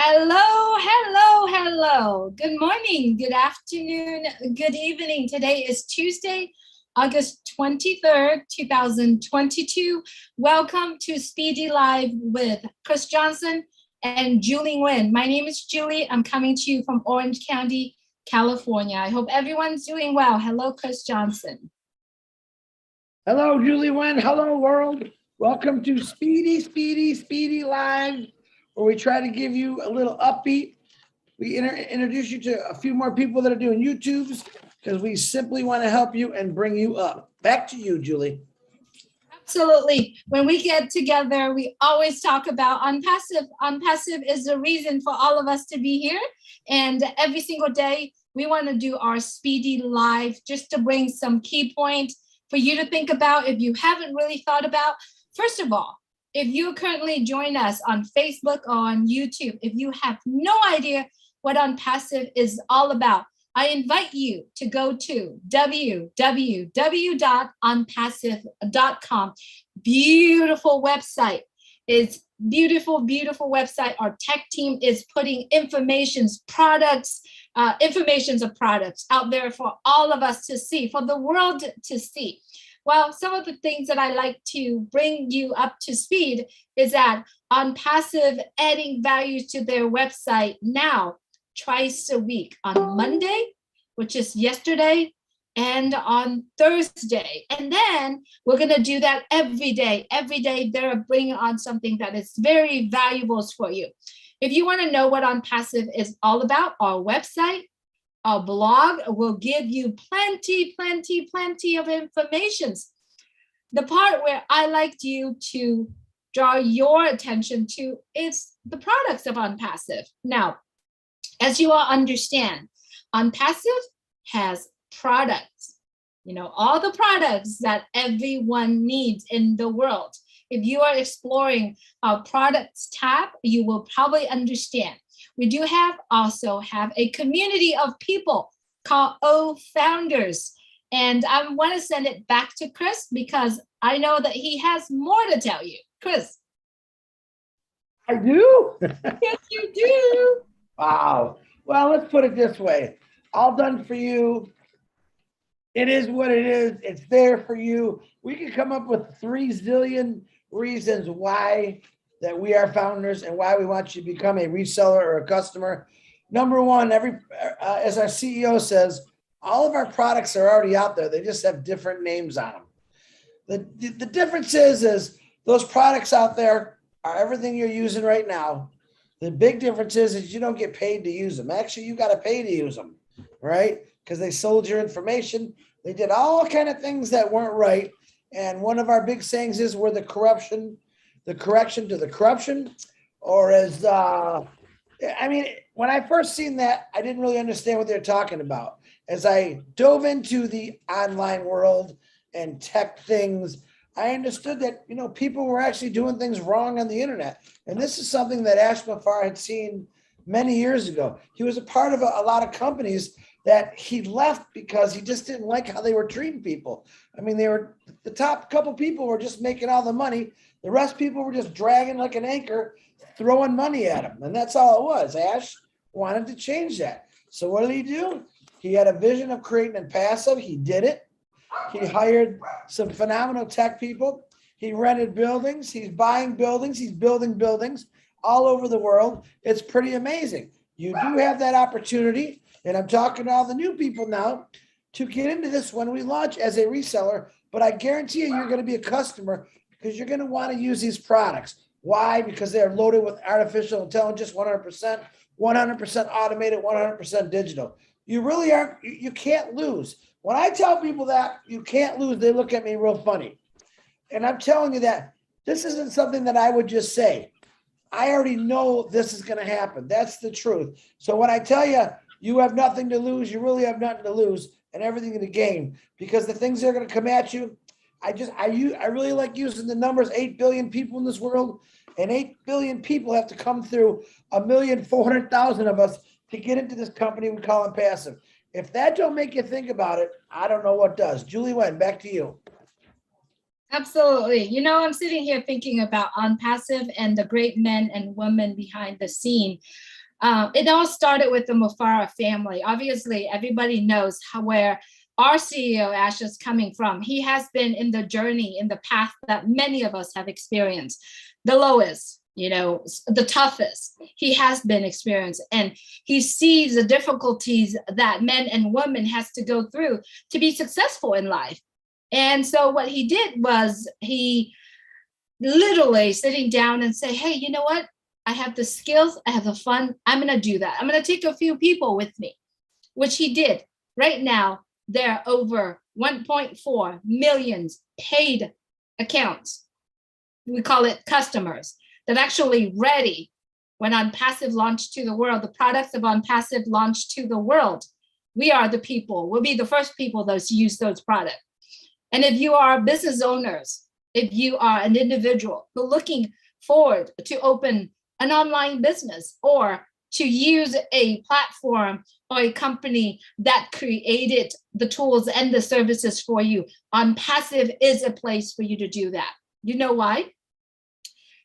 Hello, hello, hello. Good morning, good afternoon, good evening. Today is Tuesday, August 23rd, 2022. Welcome to Speedy Live with Chris Johnson and Julie Nguyen. My name is Julie. I'm coming to you from Orange County, California. I hope everyone's doing well. Hello, Chris Johnson. Hello, Julie Nguyen. Hello, world. Welcome to Speedy Live, where we try to give you a little upbeat. We introduce you to a few more people that are doing YouTubes because we simply want to help you and bring you up. Back to you, Julie. Absolutely. When we get together, we always talk about ONPASSIVE. ONPASSIVE is the reason for all of us to be here. And every single day, we want to do our Speedy Live just to bring some key points for you to think about if you haven't really thought about. First of all, if you currently join us on Facebook or on YouTube, if you have no idea what ONPASSIVE is all about, I invite you to go to www.onpassive.com. Beautiful website. It's beautiful website. Our tech team is putting informations of products out there for all of us to see, for the world to see. Well, some of the things that I like to bring you up to speed is that ONPASSIVE adding value to their website now twice a week, on Monday, which is yesterday, and on Thursday. And then we're going to do that every day. Every day they're bringing on something that is very valuable for you. If you want to know what ONPASSIVE is all about, our website, our blog will give you plenty of information. The part where I like you to draw your attention to is the products of ONPASSIVE. Now, as you all understand, ONPASSIVE has products, all the products that everyone needs in the world. If you are exploring our products tab, you will probably understand. We do also have a community of people called O-Founders. And I want to send it back to Chris because I know that he has more to tell you. Chris. I do? Yes, you do. Wow. Well, let's put it this way. All done for you. It is what it is. It's there for you. We can come up with 3 zillion reasons why that we are founders and why we want you to become a reseller or a customer. Number one, as our CEO says, all of our products are already out there. They just have different names on them. The difference is those products out there are everything you're using right now. The big difference is you don't get paid to use them. Actually, you got to pay to use them, right? Because they sold your information. They did all kind of things that weren't right. And one of our big sayings is we're the correction to the corruption. Or when I first seen that, I didn't really understand what they're talking about. As I dove into the online world and tech things, I understood that, people were actually doing things wrong on the internet. And this is something that Ash Mafar had seen many years ago. He was a part of a lot of companies that he left because he just didn't like how they were treating people. I mean, the top couple people were just making all the money. The rest people were just dragging like an anchor, throwing money at him. And that's all it was. Ash wanted to change that. So what did he do? He had a vision of creating ONPASSIVE. He did it. He hired some phenomenal tech people. He rented buildings. He's buying buildings. He's building buildings all over the world. It's pretty amazing. You do have that opportunity. And I'm talking to all the new people now to get into this when we launch as a reseller. But I guarantee you're going to be a customer because you're going to want to use these products. Why? Because they're loaded with artificial intelligence, 100%, 100% automated, 100% digital. You really aren't, you can't lose. When I tell people that you can't lose, they look at me real funny. And I'm telling you that this isn't something that I would just say. I already know this is going to happen. That's the truth. So when I tell you, you have nothing to lose, you really have nothing to lose and everything to gain, because the things that are going to come at you, I really like using the numbers, 8 billion people in this world, and 8 billion people have to come through 1,400,000 of us to get into this company we call ONPASSIVE. If that don't make you think about it, I don't know what does. Julie Nguyen, back to you. Absolutely. You know, I'm sitting here thinking about OnPassive and the great men and women behind the scene. It all started with the Mufara family. Obviously, everybody knows where our CEO Ash is coming from. He has been in the journey, in the path that many of us have experienced, the lowest, you know, the toughest. He has been experienced, and he sees the difficulties that men and women has to go through to be successful in life. And so what he did was he literally sitting down and say, hey, you know what? I have the skills, I have the fun. I'm going to do that. I'm going to take a few people with me, which he did. Right now, there are over 1.4 million paid accounts. We call it customers that actually ready when OnPassive launched to the world, the products of OnPassive launched to the world. We are the people, we'll be the first people that use those products. And if you are business owners, if you are an individual who looking forward to open an online business or to use a platform or a company that created the tools and the services for you, OnPassive is a place for you to do that. You know why?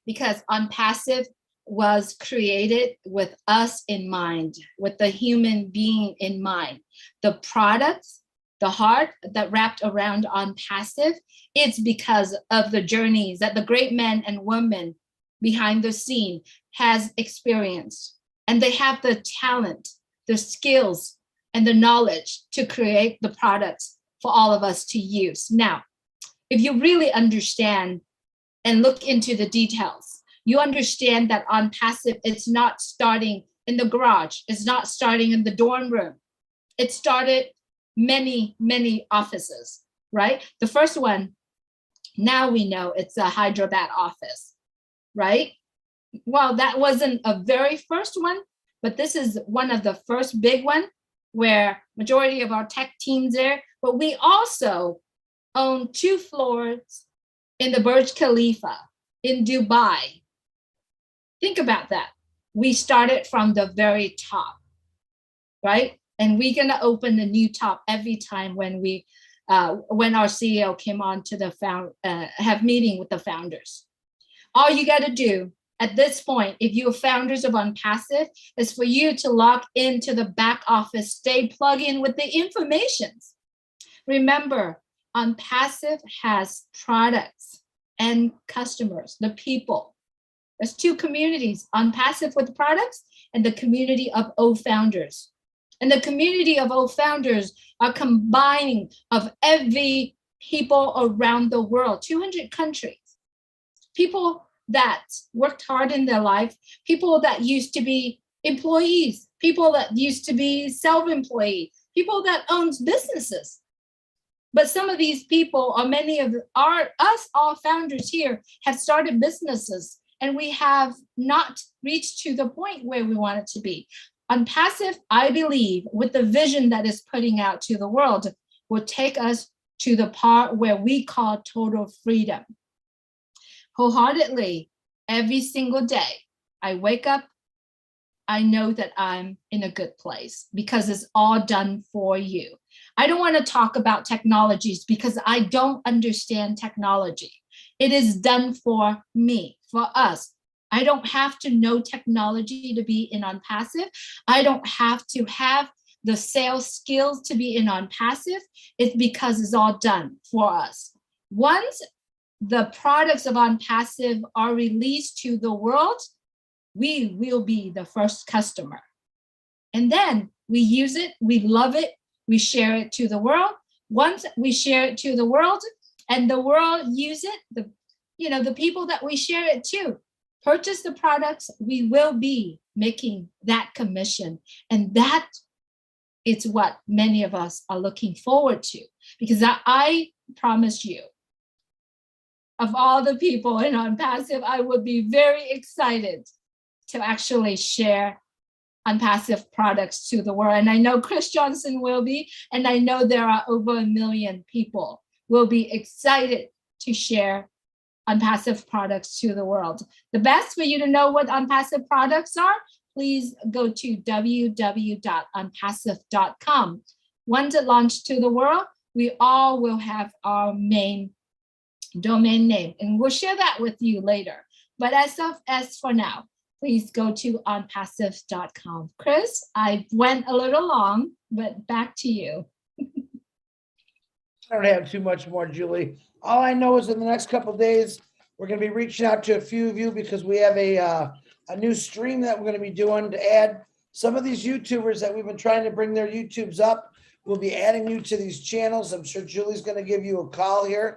Because OnPassive was created with us in mind, with the human being in mind. The products, the heart that wrapped around OnPassive, it's because of the journeys that the great men and women behind the scene has experienced. And they have the talent, the skills, and the knowledge to create the products for all of us to use. Now, if you really understand and look into the details, you understand that OnPassive, it's not starting in the garage, it's not starting in the dorm room. It started many, many offices, right? The first one, now we know it's a Hyderabad office, right? Well, that wasn't a very first one, but this is one of the first big one where majority of our tech teams there, but we also own 2 floors in the Burj Khalifa in Dubai. Think about that. We started from the very top, right? And we're gonna open a new top every time when our CEO came on to the have meeting with the founders. All you gotta do at this point, if you're founders of OnPassive, is for you to log into the back office, stay plugged in with the informations. Remember, OnPassive has products and customers, the people. There's 2 communities, OnPassive with products and the community of O founders. And the community of O founders are combining of every people around the world, 200 countries, people that worked hard in their life, people that used to be employees, people that used to be self-employed, people that owns businesses. But some of these people, or many of us all founders here, have started businesses, and we have not reached to the point where we want it to be. OnPassive, I believe, with the vision that is putting out to the world, will take us to the part where we call total freedom. Wholeheartedly, every single day, I wake up, I know that I'm in a good place because it's all done for you. I don't want to talk about technologies because I don't understand technology. It is done for me, for us. I don't have to know technology to be in OnPassive. I don't have to have the sales skills to be in OnPassive. It's because it's all done for us. Once the products of OnPassive are released to the world, we will be the first customer. And then we use it, we love it, we share it to the world. Once we share it to the world and the world use it, the people that we share it to purchase the products, we will be making that commission. And that is what many of us are looking forward to, because I promise you, of all the people in OnPassive, I would be very excited to actually share OnPassive products to the world. And I know Chris Johnson will be, and I know there are over 1 million people will be excited to share OnPassive products to the world. The best for you to know what OnPassive products are, please go to www.onpassive.com. Once it launched to the world, we all will have our main domain name, and we'll share that with you later. But as for now, please go to onpassive.com. Chris, I went a little long, but back to you. I don't have too much more, Julie. All I know is in the next couple of days, we're going to be reaching out to a few of you because we have a new stream that we're going to be doing to add some of these YouTubers that we've been trying to bring their YouTubes up. We'll be adding you to these channels. I'm sure Julie's going to give you a call here.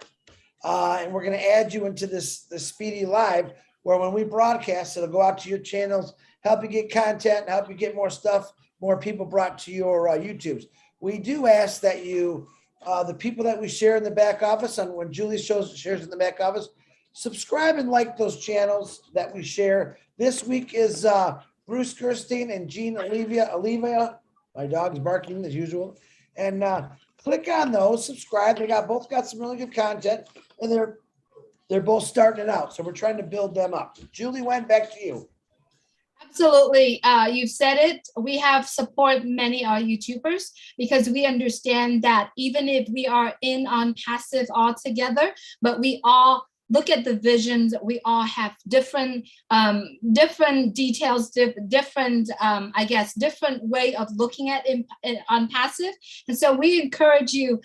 And we're going to add you into this Speedy Live, where when we broadcast, it'll go out to your channels, help you get content, help you get more stuff, more people brought to your YouTubes. We do ask that you, the people that we share in the back office, and when Julie shares in the back office, subscribe and like those channels that we share. This week is Bruce Gerstein and Jean Olivia. My dog's barking as usual. And click on those, subscribe. They both got some really good content, and they're both starting it out. So we're trying to build them up. Julie, Wen, back to you. Absolutely. You've said it. We have support many YouTubers because we understand that even if we are in on passive altogether, but we all look at the visions, we all have different details, different I guess different way of looking at on passive. And so we encourage you,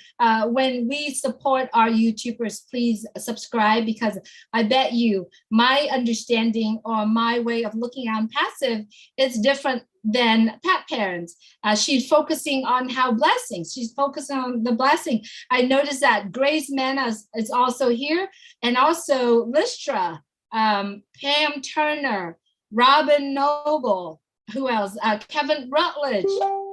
when we support our YouTubers, please subscribe, because I bet you my understanding or my way of looking on passive is different than Pat Parents. She's focusing on how blessings. She's focusing on the blessing. I noticed that Grace Mena is also here, and also Lystra, Pam Turner, Robin Noble. Who else? Kevin Rutledge.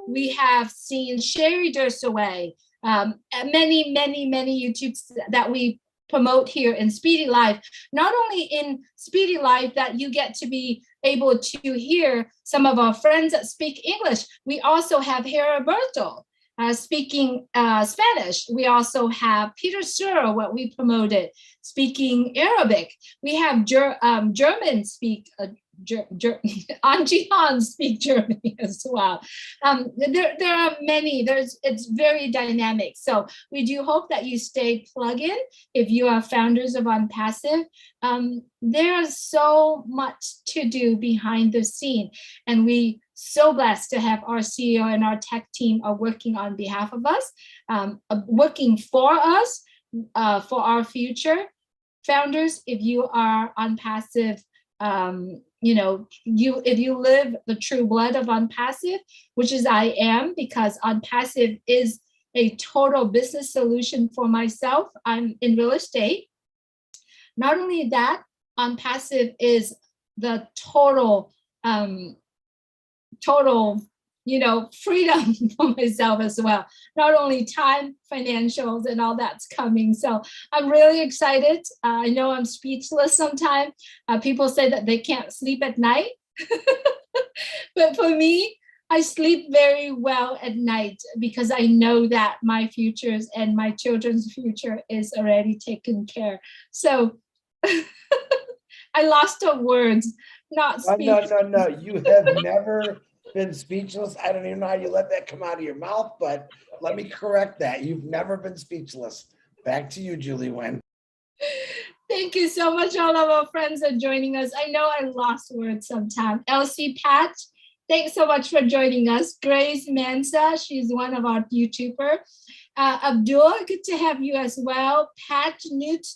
We have seen Sherry Dursaway. Many YouTubes that we promote here in Speedy Live. Not only in Speedy Live that you get to be able to hear some of our friends that speak English, we also have Heriberto speaking Spanish. We also have Peter Sura, what we promoted, speaking Arabic. We have German speak Anji Han speak German as well. There are many. It's very dynamic. So we do hope that you stay plugged in if you are founders of ONPASSIVE. There's so much to do behind the scene, and we so blessed to have our CEO and our tech team are working on behalf of us, working for us, for our future. Founders, if you are ONPASSIVE, if you live the true blood of ONPASSIVE, which is I am, because ONPASSIVE is a total business solution for myself. I'm in real estate. Not only that, ONPASSIVE is the total freedom for myself as well. Not only time, financials, and all that's coming. So I'm really excited. I know I'm speechless sometimes. People say that they can't sleep at night. But for me, I sleep very well at night because I know that my futures and my children's future is already taken care. So I lost the words, not speech. No. You have never been speechless. I don't even know how you let that come out of your mouth, but let me correct that. You've never been speechless. Back to you, Julie Wen. Thank you so much, all of our friends are joining us. I know I lost words sometimes. Elsie Patch, thanks so much for joining us. Grace Mansa, she's one of our YouTubers. Abdul, good to have you as well. Pat Newt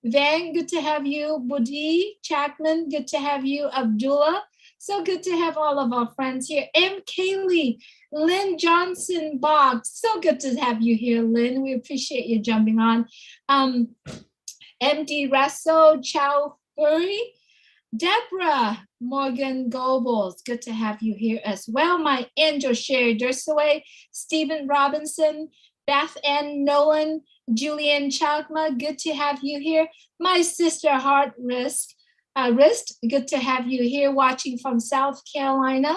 Vang, good to have you. Budi Chapman, good to have you. Abdullah, so good to have all of our friends here. M. Kaylee, Lynn Johnson Boggs, so good to have you here, Lynn. We appreciate you jumping on. MD Rasso, Chow Hurry, Deborah Morgan Goebbels, good to have you here as well. My angel Sherry Dursaway, Stephen Robinson, Beth Ann Nolan, Julian Chalkma, good to have you here. My sister Heart Wrist, good to have you here watching from South Carolina.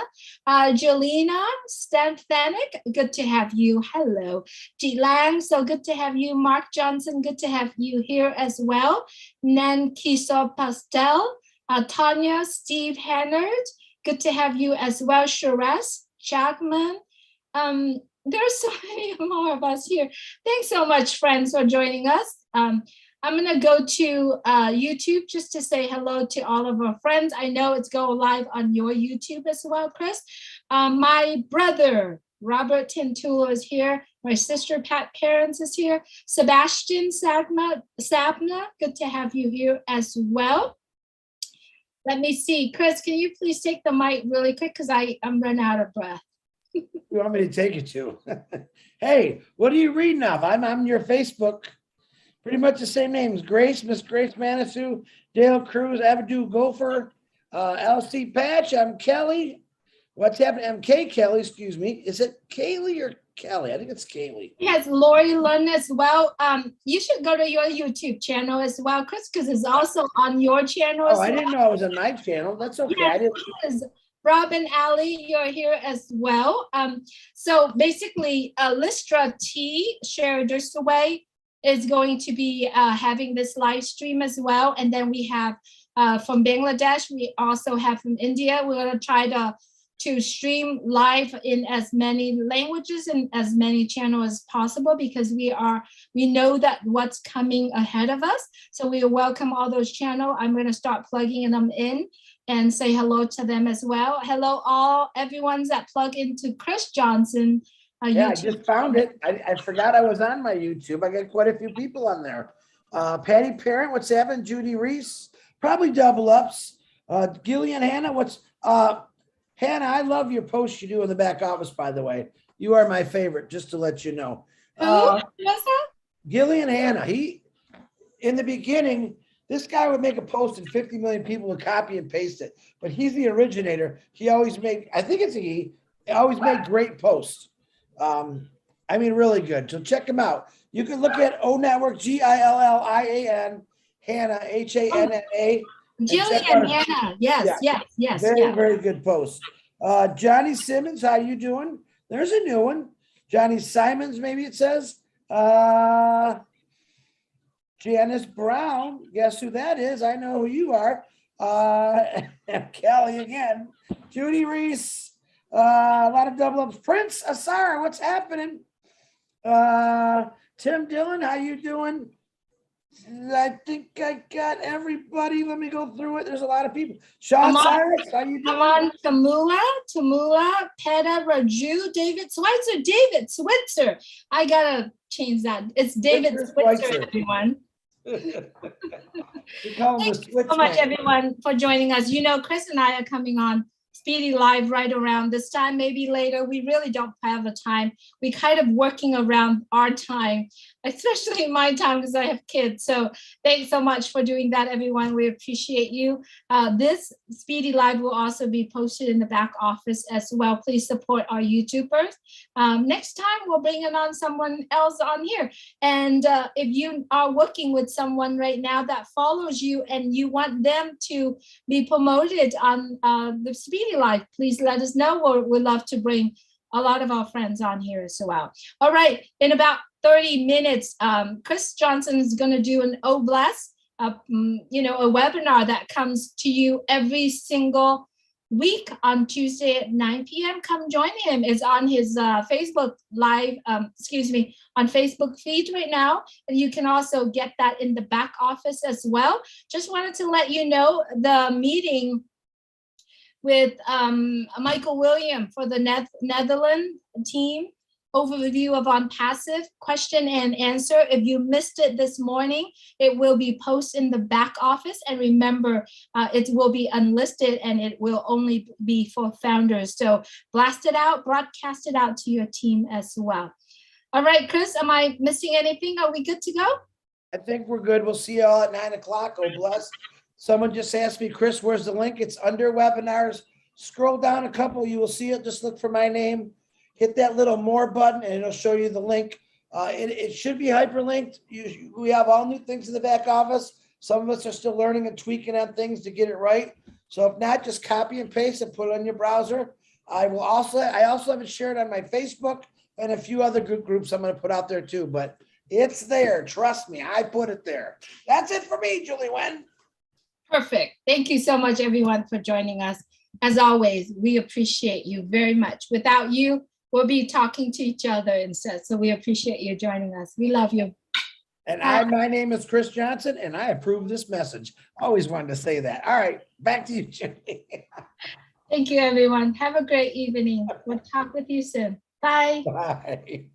Jelena Stanthanic, good to have you. Hello. Ji Lang, so good to have you. Mark Johnson, good to have you here as well. Nan Kiso Pastel, Tanya, Steve Hannard, good to have you as well. Shiraz Chapman. There's so many more of us here. Thanks so much, friends, for joining us. I'm going to go to YouTube just to say hello to all of our friends. I know it's going live on your YouTube as well, Chris. My brother, Robert Tintulo, is here. My sister, Pat Parents, is here. Sebastian Sabna, good to have you here as well. Let me see. Chris, can you please take the mic really quick because I'm running out of breath. You want me to take it to? Hey, what are you reading off? I'm on your Facebook. Pretty much the same names. Grace, Miss Grace Manitou, Dale Cruz, Abdu Gopher, LC Patch. I'm Kelly. What's happening? MK Kelly, excuse me. Is it Kaylee or Kelly? I think it's Kaylee. Yes, Lori Lund as well. You should go to your YouTube channel as well, Chris, because it's also on your channel. Oh, I didn't know it was on my channel. That's okay. Yes, it is. Robin Ali, you're here as well. So basically, Listra T. Sheridusaway is going to be having this live stream as well. And then we have from Bangladesh, we also have from India. We're going to try to stream live in as many languages and as many channels as possible because we know that what's coming ahead of us. So we welcome all those channels. I'm going to start plugging them in and say hello to them as well. Hello, everyone that plug into Chris Johnson. Yeah, I just found it. I forgot I was on my YouTube. I got quite a few people on there. Patty Parent, what's happening? Judy Reese, probably double ups. Gillian Hannah, Hannah, I love your posts you do in the back office, by the way. You are my favorite, just to let you know. Gillian Hannah, in the beginning, this guy would make a post and 50 million people would copy and paste it. But he's the originator. He always made, I think it's he always made great posts. I mean, really good. So check him out. You can look at O Network, Gillian, Hannah, Hanna. Gillian Hannah, yes. Very good post. Johnny Simmons, how you doing? There's a new one. Johnny Simons, maybe it says. Janice Brown, guess who that is? I know who you are. Kelly again. Judy Reese. A lot of double ups. Prince Asara, what's happening? Tim Dillon, how you doing? I think I got everybody. Let me go through it. There's a lot of people. Sean Cyrus, how you doing? Come on, Tamula, Peta, Raju, David Switzer. I gotta change that. It's David Switzer, everyone. Thank you so much, everyone, for joining us. You know, Chris and I are coming on Speedy Live right around this time, maybe later. We really don't have a time. We kind of working around our time, especially my time because I have kids. So thanks so much for doing that, everyone. We appreciate you. This Speedy Live will also be posted in the back office as well. Please support our YouTubers. Next time, we'll bring on someone else on here. And if you are working with someone right now that follows you and you want them to be promoted on the Speedy Live, please let us know. We'd love to bring a lot of our friends on here as well. All right, in about 30 minutes, Chris Johnson is going to do an Oblast, a webinar that comes to you every single week on Tuesday at 9 p.m. Come join him. It's on his Facebook Live, on Facebook feed right now. And you can also get that in the back office as well. Just wanted to let you know the meeting with Michael William for the Netherlands team, overview of ONPASSIVE, question and answer. If you missed it this morning, it will be posted in the back office. And remember, it will be unlisted and it will only be for founders. So blast it out, broadcast it out to your team as well. All right, Chris, am I missing anything? Are we good to go? I think we're good. We'll see you all at 9 o'clock. Oh, bless. Someone just asked me, Chris, where's the link? It's under webinars. Scroll down a couple, you will see it. Just look for my name. Hit that little more button and it'll show you the link. It should be hyperlinked. We have all new things in the back office. Some of us are still learning and tweaking on things to get it right. So if not, just copy and paste and put it on your browser. I also have it shared on my Facebook and a few other groups I'm going to put out there too. But it's there. Trust me, I put it there. That's it for me, Julie Wen. Perfect. Thank you so much, everyone, for joining us. As always, we appreciate you very much. Without you, we'll be talking to each other instead. So we appreciate you joining us. We love you. And my name is Chris Johnson, and I approve this message. Always wanted to say that. All right, back to you, Jimmy. Thank you, everyone. Have a great evening. We'll talk with you soon. Bye. Bye.